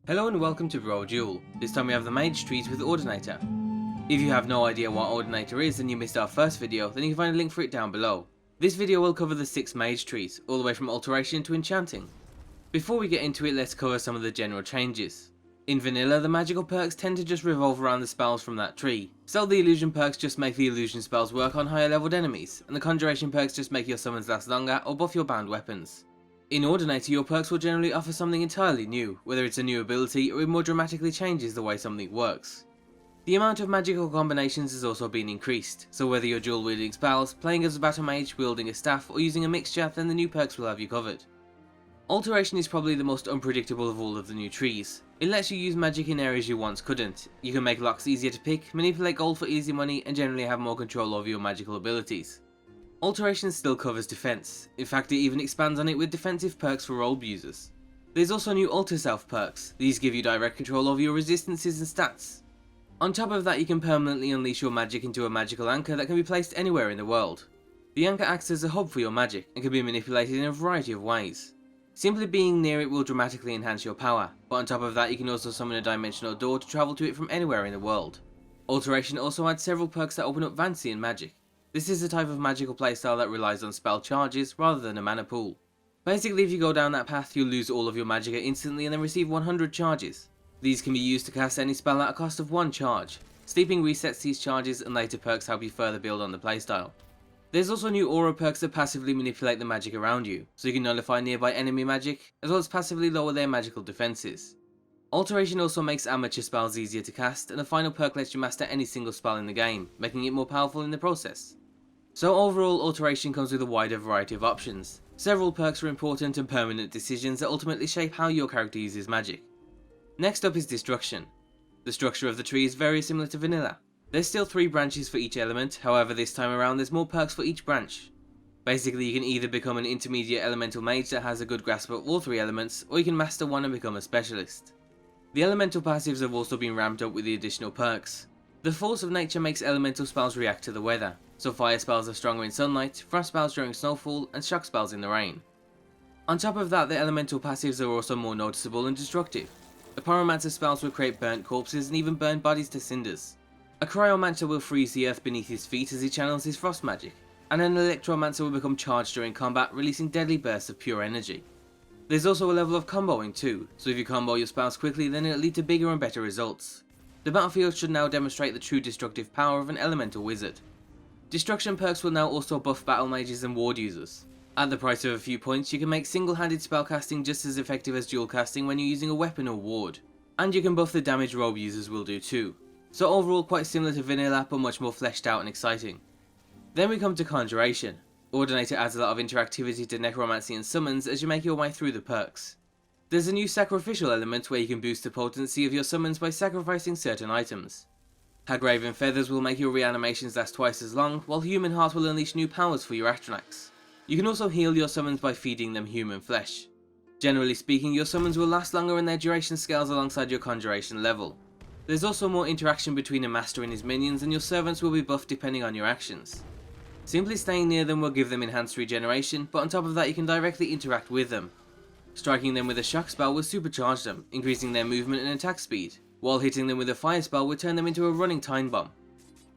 Hello and welcome to Brodual. This time we have the Mage trees with Ordinator. If you have no idea what Ordinator is and you missed our first video, then you can find a link for it down below. This video will cover the 6 Mage trees, all the way from Alteration to Enchanting. Before we get into it, let's cover some of the general changes. In vanilla, the magical perks tend to just revolve around the spells from that tree. So the illusion perks just make the illusion spells work on higher leveled enemies, and the conjuration perks just make your summons last longer or buff your bound weapons. In Ordinator, your perks will generally offer something entirely new, whether it's a new ability or it more dramatically changes the way something works. The amount of magical combinations has also been increased, so whether you're dual wielding spells, playing as a battle mage, wielding a staff, or using a mixture, then the new perks will have you covered. Alteration is probably the most unpredictable of all of the new trees. It lets you use magic in areas you once couldn't. You can make locks easier to pick, manipulate gold for easy money, and generally have more control over your magical abilities. Alteration still covers defense. In fact, it even expands on it with defensive perks for rogue users. There's also new Alter Self perks. These give you direct control over your resistances and stats. On top of that, you can permanently unleash your magic into a magical anchor that can be placed anywhere in the world. The anchor acts as a hub for your magic and can be manipulated in a variety of ways. Simply being near it will dramatically enhance your power, but on top of that you can also summon a dimensional door to travel to it from anywhere in the world. Alteration also adds several perks that open up Vancian magic. This is a type of magical playstyle that relies on spell charges rather than a mana pool. Basically, if you go down that path, you'll lose all of your magicka instantly and then receive 100 charges. These can be used to cast any spell at a cost of 1 charge. Steeping resets these charges and later perks help you further build on the playstyle. There's also new aura perks that passively manipulate the magic around you, so you can nullify nearby enemy magic, as well as passively lower their magical defenses. Alteration also makes amateur spells easier to cast, and the final perk lets you master any single spell in the game, making it more powerful in the process. So overall, Alteration comes with a wider variety of options. Several perks are important and permanent decisions that ultimately shape how your character uses magic. Next up is Destruction. The structure of the tree is very similar to vanilla. There's still 3 branches for each element, however this time around there's more perks for each branch. Basically, you can either become an intermediate elemental mage that has a good grasp of all 3 elements, or you can master one and become a specialist. The elemental passives have also been ramped up with the additional perks. The force of nature makes elemental spells react to the weather, so fire spells are stronger in sunlight, frost spells during snowfall, and shock spells in the rain. On top of that, the elemental passives are also more noticeable and destructive. The pyromancer spells will create burnt corpses and even burn bodies to cinders. A cryomancer will freeze the earth beneath his feet as he channels his frost magic, and an electromancer will become charged during combat, releasing deadly bursts of pure energy. There's also a level of comboing too, so if you combo your spells quickly then it'll lead to bigger and better results. The battlefield should now demonstrate the true destructive power of an elemental wizard. Destruction perks will now also buff battle mages and ward users. At the price of a few points, you can make single-handed spellcasting just as effective as dual casting when you're using a weapon or ward. And you can buff the damage rogue users will do too. So overall quite similar to vanilla but much more fleshed out and exciting. Then we come to Conjuration. Ordinator adds a lot of interactivity to necromancy and summons as you make your way through the perks. There's a new sacrificial element where you can boost the potency of your summons by sacrificing certain items. Hagraven Feathers will make your reanimations last twice as long, while Human Heart will unleash new powers for your Astranax. You can also heal your summons by feeding them human flesh. Generally speaking, your summons will last longer and their duration scales alongside your conjuration level. There's also more interaction between a master and his minions, and your servants will be buffed depending on your actions. Simply staying near them will give them enhanced regeneration, but on top of that you can directly interact with them. Striking them with a shock spell will supercharge them, increasing their movement and attack speed, while hitting them with a fire spell will turn them into a running time bomb.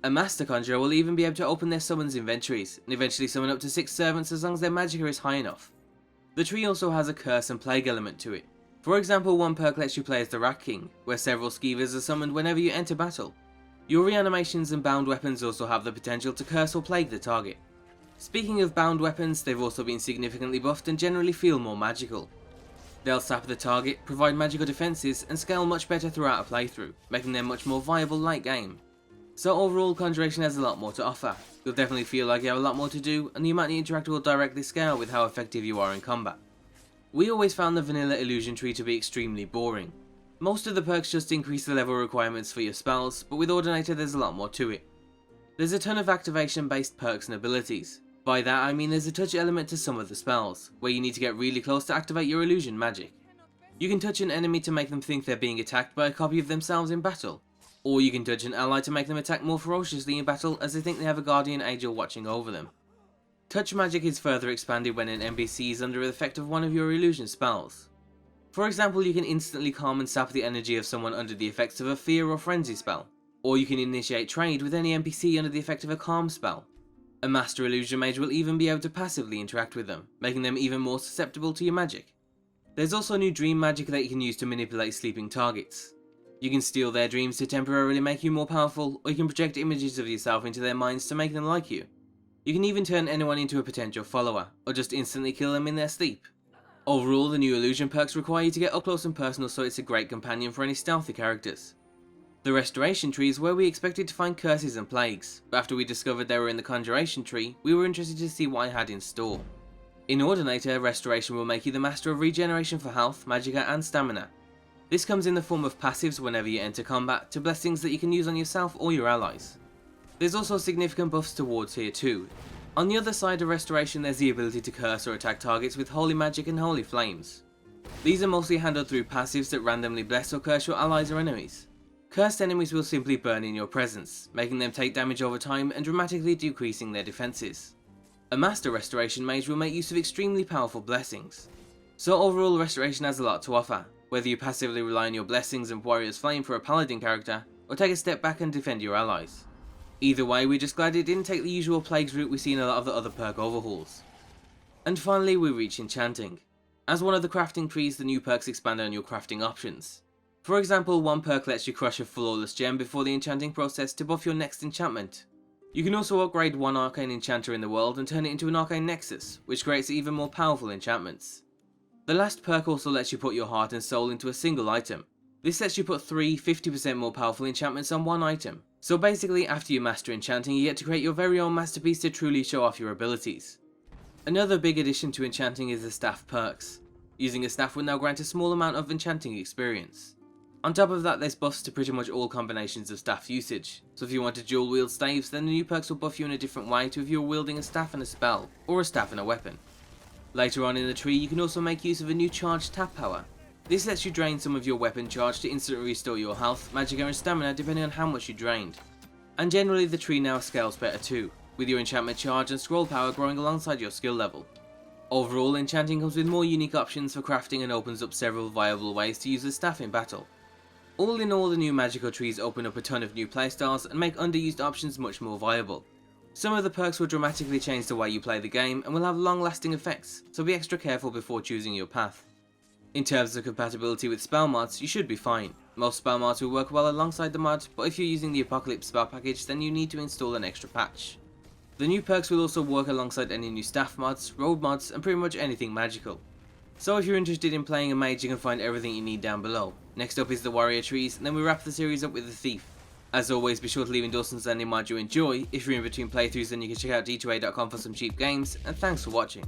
A master conjurer will even be able to open their summons inventories, and eventually summon up to 6 servants as long as their magicka is high enough. The tree also has a curse and plague element to it. For example, one perk lets you play as the Rat King, where several skeevers are summoned whenever you enter battle. Your reanimations and bound weapons also have the potential to curse or plague the target. Speaking of bound weapons, they've also been significantly buffed and generally feel more magical. They'll sap the target, provide magical defenses, and scale much better throughout a playthrough, making them much more viable late game. So overall, Conjuration has a lot more to offer. You'll definitely feel like you have a lot more to do, and the amount you interact will directly scale with how effective you are in combat. We always found the vanilla illusion tree to be extremely boring. Most of the perks just increase the level requirements for your spells, but with Ordinator there's a lot more to it. There's a ton of activation based perks and abilities. By that I mean there's a touch element to some of the spells, where you need to get really close to activate your illusion magic. You can touch an enemy to make them think they're being attacked by a copy of themselves in battle, or you can touch an ally to make them attack more ferociously in battle as they think they have a guardian angel watching over them. Touch magic is further expanded when an NPC is under the effect of one of your illusion spells. For example, you can instantly calm and sap the energy of someone under the effects of a fear or frenzy spell, or you can initiate trade with any NPC under the effect of a calm spell. A Master Illusion Mage will even be able to passively interact with them, making them even more susceptible to your magic. There's also new dream magic that you can use to manipulate sleeping targets. You can steal their dreams to temporarily make you more powerful, or you can project images of yourself into their minds to make them like you. You can even turn anyone into a potential follower, or just instantly kill them in their sleep. Overall, the new illusion perks require you to get up close and personal, so it's a great companion for any stealthy characters. The Restoration tree is where we expected to find curses and plagues, but after we discovered they were in the Conjuration tree, we were interested to see what it had in store. In Ordinator, Restoration will make you the master of regeneration for health, magicka and stamina. This comes in the form of passives whenever you enter combat, to blessings that you can use on yourself or your allies. There's also significant buffs towards here too. On the other side of Restoration, there's the ability to curse or attack targets with Holy Magic and Holy Flames. These are mostly handled through passives that randomly bless or curse your allies or enemies. Cursed enemies will simply burn in your presence, making them take damage over time and dramatically decreasing their defenses. A Master Restoration Mage will make use of extremely powerful blessings. So overall, Restoration has a lot to offer, whether you passively rely on your blessings and Warrior's Flame for a Paladin character, or take a step back and defend your allies. Either way, we're just glad it didn't take the usual plagues route we see in a lot of the other perk overhauls. And finally, we reach enchanting. As one of the crafting trees, the new perks expand on your crafting options. For example, one perk lets you crush a flawless gem before the enchanting process to buff your next enchantment. You can also upgrade one arcane enchanter in the world and turn it into an arcane nexus, which creates even more powerful enchantments. The last perk also lets you put your heart and soul into a single item. This lets you put 3 50% more powerful enchantments on one item. So basically, after you master enchanting, you get to create your very own masterpiece to truly show off your abilities. Another big addition to enchanting is the staff perks. Using a staff will now grant a small amount of enchanting experience. On top of that, there's buffs to pretty much all combinations of staff usage, so if you want to dual wield staves, then the new perks will buff you in a different way to if you're wielding a staff and a spell, or a staff and a weapon. Later on in the tree, you can also make use of a new charged tap power. This lets you drain some of your weapon charge to instantly restore your health, magicka and stamina depending on how much you drained. And generally the tree now scales better too, with your enchantment charge and scroll power growing alongside your skill level. Overall, enchanting comes with more unique options for crafting and opens up several viable ways to use the staff in battle. All in all, the new magical trees open up a ton of new playstyles and make underused options much more viable. Some of the perks will dramatically change the way you play the game and will have long lasting effects, so be extra careful before choosing your path. In terms of compatibility with spell mods, you should be fine. Most spell mods will work well alongside the mod, but if you're using the Apocalypse spell package, then you need to install an extra patch. The new perks will also work alongside any new staff mods, road mods, and pretty much anything magical. So if you're interested in playing a mage, you can find everything you need down below. Next up is the warrior trees, and then we wrap the series up with the thief. As always, be sure to leave endorsements on any mod you enjoy. If you're in between playthroughs, then you can check out d2a.com for some cheap games, and thanks for watching.